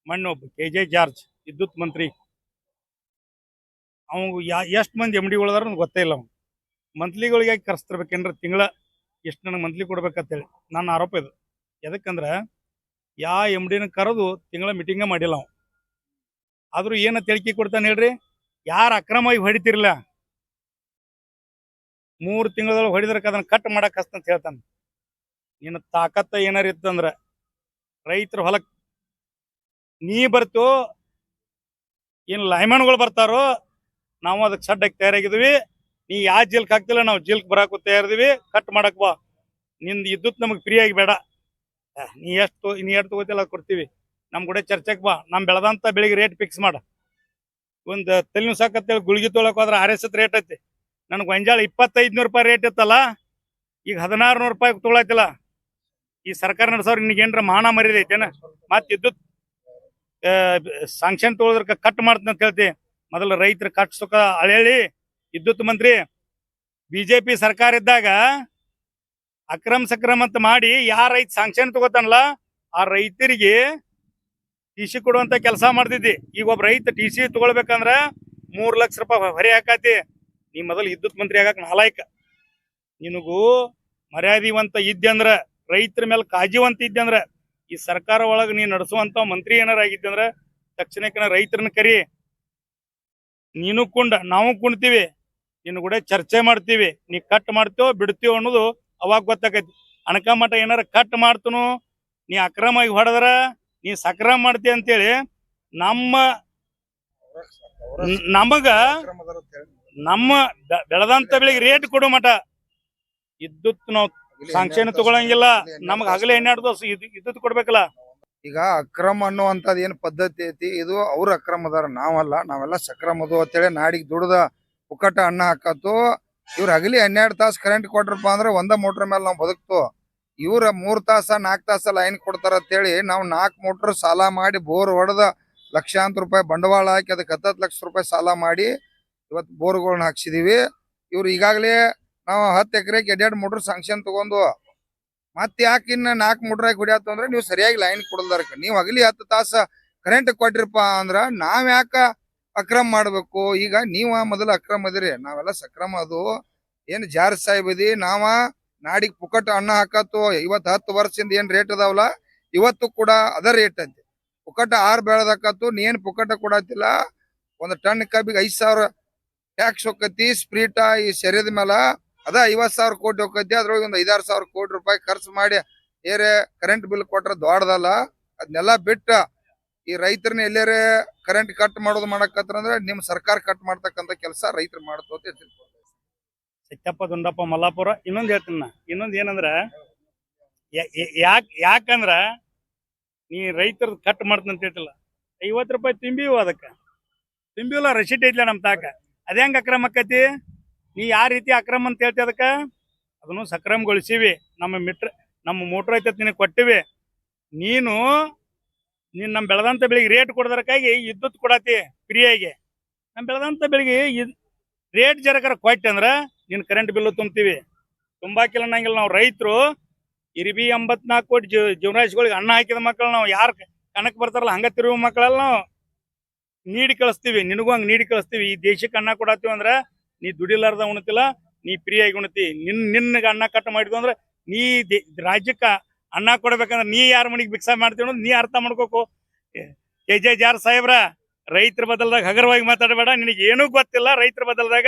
ಮೊನ್ನೊಬ್ಬ KJ George ವಿದ್ಯುತ್ ಮಂತ್ರಿ ಅವ ಎಷ್ಟು ಮಂದಿ ಎಮ್ ಡಿಗಳದಾರ ಗೊತ್ತೇ ಇಲ್ಲ. ಅವ್ನು ಮಂತ್ಲಿಗಳಿಗೆ ಕರೆಸ್ತಿರ್ಬೇಕೇನ್ರ ತಿಂಗಳ ಎಷ್ಟು ನನಗೆ ಮಂತ್ಲಿ ಕೊಡ್ಬೇಕಂತೇಳಿ ನನ್ನ ಆರೋಪ ಇದು. ಎದಕ್ಕಂದ್ರೆ ಎಮ್ ಡಿನ ಕರೆದು ತಿಂಗಳ ಮೀಟಿಂಗ ಮಾಡಿಲ್ಲ ಅವ. ಆದ್ರೂ ಏನು ತಿಳಿಕೆ ಕೊಡ್ತಾನೆ ಹೇಳ್ರಿ, ಯಾರು ಅಕ್ರಮವಾಗಿ ಹೊಡಿತಿರ್ಲಿಲ್ಲ 3 ತಿಂಗಳದೊಳಗೆ ಹೊಡಿದ್ರಕ್ಕೆ ಅದನ್ನ ಕಟ್ ಮಾಡಕ್ ಹಸ್ತಂತ ಹೇಳ್ತಾನೆ. ನಿನ್ನ ತಾಕತ್ತ ಏನಾರ ಇತ್ತಂದ್ರ ರೈತರ ಹೊಲಕ್ಕೆ ನೀ ಬರ್ತೋ ಏನು ಲೈಮನ್ಗಳು ಬರ್ತಾರೋ ನಾವು ಅದಕ್ಕೆ ಸಡ್ಡಕ್ಕೆ ತಯಾರಾಗಿದ್ವಿ. ನೀ ಯಾವ ಜಿಲ್ಕ್ ಹಾಕ್ತಿಲ್ಲ, ನಾವು ಜಿಲ್ಕ್ ಬರಾಕು ತಯಾರಿದೀವಿ. ಕಟ್ ಮಾಡಕ್ ಬಾ, ನಿಂದು ವಿದ್ಯುತ್ ನಮಗೆ ಫ್ರೀ ಆಗಿ ಬೇಡ. ನೀ ಎಷ್ಟು ತಗೋತಿಲ್ಲ ಅದು ಕೊಡ್ತೀವಿ. ನಮ್ ಕೂಡ ಚರ್ಚೆಗೆ ಬಾ. ನಮ್ ಬೆಳೆದಂತ ಬೆಳಿಗ್ಗೆ ರೇಟ್ ಫಿಕ್ಸ್ ಮಾಡ. ಒಂದು ತಲೆನೂ ಸಾಕತ್ತೇಳಿ ಗುಳಿಗೆ ತೊಳಕ್ ಹೋದ್ರೆ RS ರೇಟ್ ಐತಿ. ನನಗೆ ಗೊಂಜಾಳ 2500 ರೂಪಾಯಿ ರೇಟ್ ಇತ್ತಲ್ಲ, ಈಗ 1600 ರೂಪಾಯಿ ತೊಗೊಳತಿಲ್ಲ. ಈ ಸರ್ಕಾರ ನಡೆಸೋರು ನಿನಗೇನ್ರ ಮಾನ ಮರ್ಯಾದೆ ಐತೇನ? ಮತ್ತೆ ವಿದ್ಯುತ್ ಸಾಂಕ್ಷನ್ ತೊಗೊಳೋದ್ರ ಕಟ್ ಮಾಡ್ತೀನಿ ಅಂತ ಹೇಳ್ತಿ. ಮೊದಲು ರೈತರ ಕಟ್ ಸುಖ ಅಳೇಳಿ ವಿದ್ಯುತ್ ಮಂತ್ರಿ BJP ಸರ್ಕಾರ ಇದ್ದಾಗ ಅಕ್ರಮ ಸಕ್ರಮ ಅಂತ ಮಾಡಿ ಯಾರ ರೈತ ಸಾಂಕ್ಷನ್ ತಗೋತಾನಲ್ಲ ಆ ರೈತರಿಗೆ TC ಕೊಡುವಂತ ಕೆಲಸ ಮಾಡ್ತಿದ್ದಿ. ಈಗ ಒಬ್ಬ ರೈತ TC ತಗೊಳ್ಬೇಕಂದ್ರ 3 ಲಕ್ಷ ರೂಪಾಯಿ ಹೊರೆ ಹಾಕತಿ. ನೀ ಮೊದಲು ವಿದ್ಯುತ್ ಮಂತ್ರಿ ಆಗಕ್ ನಾಲಾಯಕ. ನಿನಗೂ ಮರ್ಯಾದಿವಂತ ಇದ್ದಂದ್ರ, ರೈತರ ಮೇಲೆ ಕಾಜಿವಂತ ಇದ್ದಂದ್ರ, ಈ ಸರ್ಕಾರ ಒಳಗೆ ನೀ ನಡೆಸುವಂತ ಮಂತ್ರಿ ಏನಾರ ಆಗಿದ್ದಂದ್ರ ತಕ್ಷಣಕ್ಕೆ ರೈತರನ್ನ ಕರಿ. ನೀನು ಕುಂಡ, ನಾವು ಕುಣ್ತೀವಿ, ನಿನ್ನ ಕೂಡ ಚರ್ಚೆ ಮಾಡ್ತೀವಿ. ನೀ ಕಟ್ ಮಾಡ್ತೀವೋ ಬಿಡ್ತೀವೋ ಅನ್ನೋದು ಅವಾಗ ಗೊತ್ತಾಕೈತಿ. ಅಣಕಮಠ ಏನಾರ ಕಟ್ ಮಾಡ್ತನು, ನೀ ಅಕ್ರಮವಾಗಿ ಹೊಡೆದ್ರ ನೀ ಸಕ್ರಮ ಮಾಡ್ತಿ ಅಂತೇಳಿ ನಮಗ ನಮ್ಮ ಬೆಳೆದಂತ ಬೆಳಿಗ್ಗೆ ರೇಟ್ ಕೊಡು ಮಠ ವಿದ್ಯುತ್ ನಾವು ಸಾಂಕ್ಷನ್ ತಗೊಳಂಗಿಲ್ಲ. ನಮಗ್ ಹಗಲೇ 12 ತಾಸು ವಿದ್ಯುತ್ ಕೊಡ್ಬೇಕಲ್ಲ. ಈಗ ಅಕ್ರಮ ಅನ್ನುವಂಥದ್ದು ಏನು ಪದ್ಧತಿ ಐತಿ, ಇದು ಅವ್ರ ಅಕ್ರಮದಾರ, ನಾವಲ್ಲ. ನಾವೆಲ್ಲ ಸಕ್ರಮದು ಅಂತೇಳಿ ನಾಡಿಗೆ ದುಡ್ದ ಪುಕ್ಕಟ ಅನ್ನ ಹಾಕತ್ತು. ಇವ್ರು ಹಗಲಿ 12 ತಾಸು ಕರೆಂಟ್ ಕೊಟ್ರಪ್ಪ ಅಂದ್ರೆ 1 ಮೋಟ್ರ್ ಮೇಲೆ ನಾವು ಬದುಕ್ತು. ಇವ್ರ 3 ತಾಸ 4 ತಾಸ ಲೈನ್ ಕೊಡ್ತಾರ ಅಂತೇಳಿ ನಾವು 4 ಮೋಟ್ರ್ ಸಾಲ ಮಾಡಿ ಬೋರ್ ಹೊಡೆದ ಲಕ್ಷಾಂತರ ರೂಪಾಯಿ ಬಂಡವಾಳ ಹಾಕಿ ಅದಕ್ಕೆ 10 ಲಕ್ಷ ರೂಪಾಯಿ ಸಾಲ ಮಾಡಿ ಇವತ್ತು ಬೋರ್ಗಳನ್ನ ಹಾಕ್ಸಿದೀವಿ. ಇವ್ರು ಈಗಾಗಲೇ ನಾವು 10 ಎಕರೆಗೆ 2 ಮೋಟ್ರ್ ಸಾಂಕ್ಷನ್ ತಗೊಂಡು ಮತ್ತೆ ಯಾಕೆ ಇನ್ನ 4 ಮೋಟ್ರಾಗಿ ಹೊಡಿಯತ್ತ ಅಂದ್ರೆ ನೀವು ಸರಿಯಾಗಿ ಲೈನ್ ಕೊಡಲ್ದಾರಕ್ಕೆ. ನೀವು ಹಗಲಿ 10 ತಾಸ ಕರೆಂಟ್ ಕೊಟ್ಟಿರಪ್ಪ ಅಂದ್ರ ನಾವ್ ಯಾಕ ಅಕ್ರಮ ಮಾಡ್ಬೇಕು? ಈಗ ನೀವ ಮೊದಲು ಅಕ್ರಮ ಅದಿರಿ, ನಾವೆಲ್ಲ ಸಕ್ರಮ. ಅದು ಏನ್ ಜಾರ್ಜ್ ಸಾಹೇಬ್ ಅದಿ, ನಾವ ನಾಡಿಗೆ ಪುಕ್ಕಟ ಅನ್ನ ಹಾಕತ್ತು. ಇವತ್ತು 10 ವರ್ಷದಿಂದ ಏನ್ ರೇಟ್ ಅದಾವಲ್ಲ ಇವತ್ತು ಕೂಡ ಅದ ರೇಟ್ ಐತಿ. ಪುಕ್ಕಟ 6 ಬೆಳೆದಾಕತ್ತು. ನೀ ಏನ್ ಪುಕ್ಕಟ ಕೊಡತ್ತಿಲ್ಲ. 1 ಟನ್ ಕಬ್ಬಿಗೆ 5,000 ಟ್ಯಾಕ್ಸ್ ಹೋಗತಿ. ಸ್ಪ್ರೀಟ ಈ ಶರೀರದ ಮೇಲೆ ಅದ 50,000 ಕೋಟಿ ಹೋಗತಿ. ಅದ್ರೊಳಗೆ ಒಂದು 5,000 ಕೋಟಿ ರೂಪಾಯಿ ಖರ್ಚು ಮಾಡಿ ಏರೇ ಕರೆಂಟ್ ಬಿಲ್ ಕೊಟ್ರ ದೊಡ್ಡದಲ್ಲ. ಅದನ್ನೆಲ್ಲ ಬಿಟ್ಟ ಈ ರೈತರನ್ನ ಎಲ್ಲೇರೆ ಕರೆಂಟ್ ಕಟ್ ಮಾಡೋದು ಮಾಡಕತ್ತಂದ್ರೆ ನಿಮ್ ಸರ್ಕಾರ ಕಟ್ ಮಾಡ್ತಕ್ಕಂಥ ಕೆಲಸ ರೈತರು ಮಾಡ್ತೋತ. ಸತ್ಯಪ್ಪ ದುಂಡಪ್ಪ ಮಲ್ಲಾಪುರ. ಇನ್ನೊಂದು ಹೇಳ್ತೀನಿ, ಇನ್ನೊಂದು ಏನಂದ್ರ ಯಾಕಂದ್ರ ನೀ ರೈತರ ಕಟ್ ಮಾಡ್ತೀನಿ ಅಂತ ಹೇಳ್ತಿಲ್ಲ. 50 ರೂಪಾಯಿ ತುಂಬಿವು, ಅದಕ್ಕೆ ತುಂಬಿವಲ್ಲ ರಸೀಟ್ ಐತ್ಲ ನಮ್ ತಾಕ. ಅದೇ ಹೆಂಗ ಅಕ್ರಮ ಆಕತಿ? ನೀ ಯಾವ ರೀತಿ ಅಕ್ರಮ ಅಂತ ಹೇಳ್ತಿ? ಅದಕ್ಕ ಅದನ್ನು ಸಕ್ರಮಗೊಳಿಸಿವಿ. ನಮ್ಮ ಮೋಟ್ರ್ ಐತೆ ನಿನಗೆ ಕೊಟ್ಟಿವಿ. ನೀನು ನಮ್ಮ ಬೆಳೆದಂತ ಬೆಳಿಗ್ಗೆ ರೇಟ್ ಕೊಡೋದಕ್ಕಾಗಿ ವಿದ್ಯುತ್ ಕೊಡತಿ ಫ್ರೀಯಾಗಿ. ನಮ್ಮ ಬೆಳೆದಂತ ಬೆಳಿಗ್ಗೆ ರೇಟ್ ಜರಕರ ಕೊಟ್ಟೆ ಅಂದ್ರೆ ನೀನು ಕರೆಂಟ್ ಬಿಲ್ಲು ತುಂಬ್ತೀವಿ. ತುಂಬಾಕಿಲ್ಲ ಅನ್ನಂಗಿಲ್ಲ. ನಾವು ರೈತರು ಇರಿಬಿ 84 ಕೋಟಿ ಜೀವರಾಶಿಗಳಿಗೆ ಅನ್ನ ಹಾಕಿದ ಮಕ್ಕಳು ನಾವು. ಯಾರು ಕಣಕ್ ಬರ್ತಾರಲ್ಲ ಹಂಗ ತಿರುವು ಮಕ್ಕಳೆಲ್ಲ ನಾವು ನೀಡಿ ಕಳಿಸ್ತೀವಿ. ನಿನಗೂ ಹಂಗೆ ನೀಡಿ ಕಳಿಸ್ತೀವಿ. ಈ ದೇಶಕ್ಕೆ ಅನ್ನ ಕೊಡತ್ತೀವಿ ಅಂದ್ರೆ ನೀ ದುಡಿಲಾರ್ದ ಉಣ್ತಿಲ್ಲ, ನೀ ಫ್ರೀಯಾಗಿ ಉಣ್ತಿ. ನಿನ್ನಗೆ ಅನ್ನ ಕಟ್ ಮಾಡಿದ್ವು ಅಂದ್ರೆ ನೀ ರಾಜ್ಯಕ್ಕೆ ಅನ್ನ ಕೊಡ್ಬೇಕಂದ್ರೆ ನೀ ಯಾರ ಮನೆಗೆ ಭಿಕ್ಷಾ ಮಾಡ್ತೀವಿ ಅನ್ನೋದು ನೀ ಅರ್ಥ ಮಾಡ್ಕೋಕು. KJ ಜಾರ್ಜ್ ಸಾಹೇಬ್ರ, ರೈತರ ಬದಲ್ದಾಗ ಹಗರವಾಗಿ ಮಾತಾಡಬೇಡ. ನಿನಗೆ ಏನೂ ಗೊತ್ತಿಲ್ಲ. ರೈತರ ಬದಲ್ದಾಗ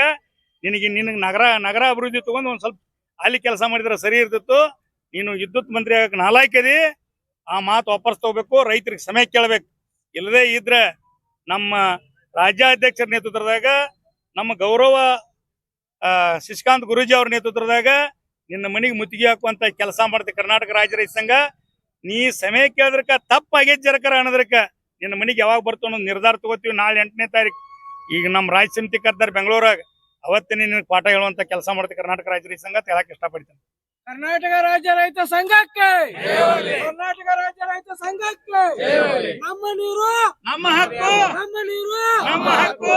ನಿನಗೆ ನಗರ ಅಭಿವೃದ್ಧಿ ತಗೊಂಡು ಒಂದ್ ಸ್ವಲ್ಪ ಅಲ್ಲಿ ಕೆಲಸ ಮಾಡಿದ್ರೆ ಸರಿ ಇರ್ತಿತ್ತು. ನೀನು ವಿದ್ಯುತ್ ಮಂತ್ರಿ ಆಗಕ್ಕೆ ನಾಲಾಯ್ಕದಿ. ಆ ಮಾತು ವಾಪಸ್ ತಗೋಬೇಕು. ರೈತರಿಗೆ ಸಮಯ ಕೇಳಬೇಕು. ಇಲ್ಲದೇ ಇದ್ರೆ ನಮ್ಮ ರಾಜ್ಯಾಧ್ಯಕ್ಷರ ನೇತೃತ್ವದಾಗ, ನಮ್ಮ ಗೌರವ ಶಶಿಕಾಂತ್ ಗುರೂಜಿ ಅವ್ರ ನೇತೃತ್ವದಾಗ ನಿನ್ನ ಮನೆಗೆ ಮುತ್ತಿಗೆ ಹಾಕುವಂತ ಕೆಲಸ ಮಾಡ್ತೀವಿ ಕರ್ನಾಟಕ ರಾಜ್ಯ ರೈತ ಸಂಘ. ನೀ ಸಮಯ ಕೇಳಿದ್ರಕ ತಪ್ಪಾಗೈತಿ ಜರಕರ ಅನ್ನೋದ್ರಕ ನಿನ್ನ ಮನೆಗೆ ಯಾವಾಗ ಬರ್ತು ಅನ್ನೋದು ನಿರ್ಧಾರ ತಗೋತೀವಿ. ನಾಳೆ 8ನೇ ತಾರೀಕು ಈಗ ನಮ್ಮ ರಾಜ್ಯ ಸಮಿತಿ ಕರ್ದಾರ ಬೆಂಗಳೂರಾಗ. ಅವತ್ತೇ ನಿನಗೆ ಪಾಠ ಹೇಳುವಂತ ಕೆಲಸ ಮಾಡ್ತೀವಿ ಕರ್ನಾಟಕ ರಾಜ್ಯ ರೈತ ಸಂಘ ಹೇಳಕ್ ಇಷ್ಟಪಡ್ತೀನಿ. ಕರ್ನಾಟಕ ರಾಜ್ಯ ರೈತ ಸಂಘಕ್ಕೆ, ಕರ್ನಾಟಕ ರಾಜ್ಯ ರೈತ ಸಂಘಕ್ಕೆ ನಮ್ಮ ನೀರು ನಮ್ಮ ಹಕ್ಕು, ನಮ್ಮ ನೀರು ನಮ್ಮ ಹಕ್ಕು.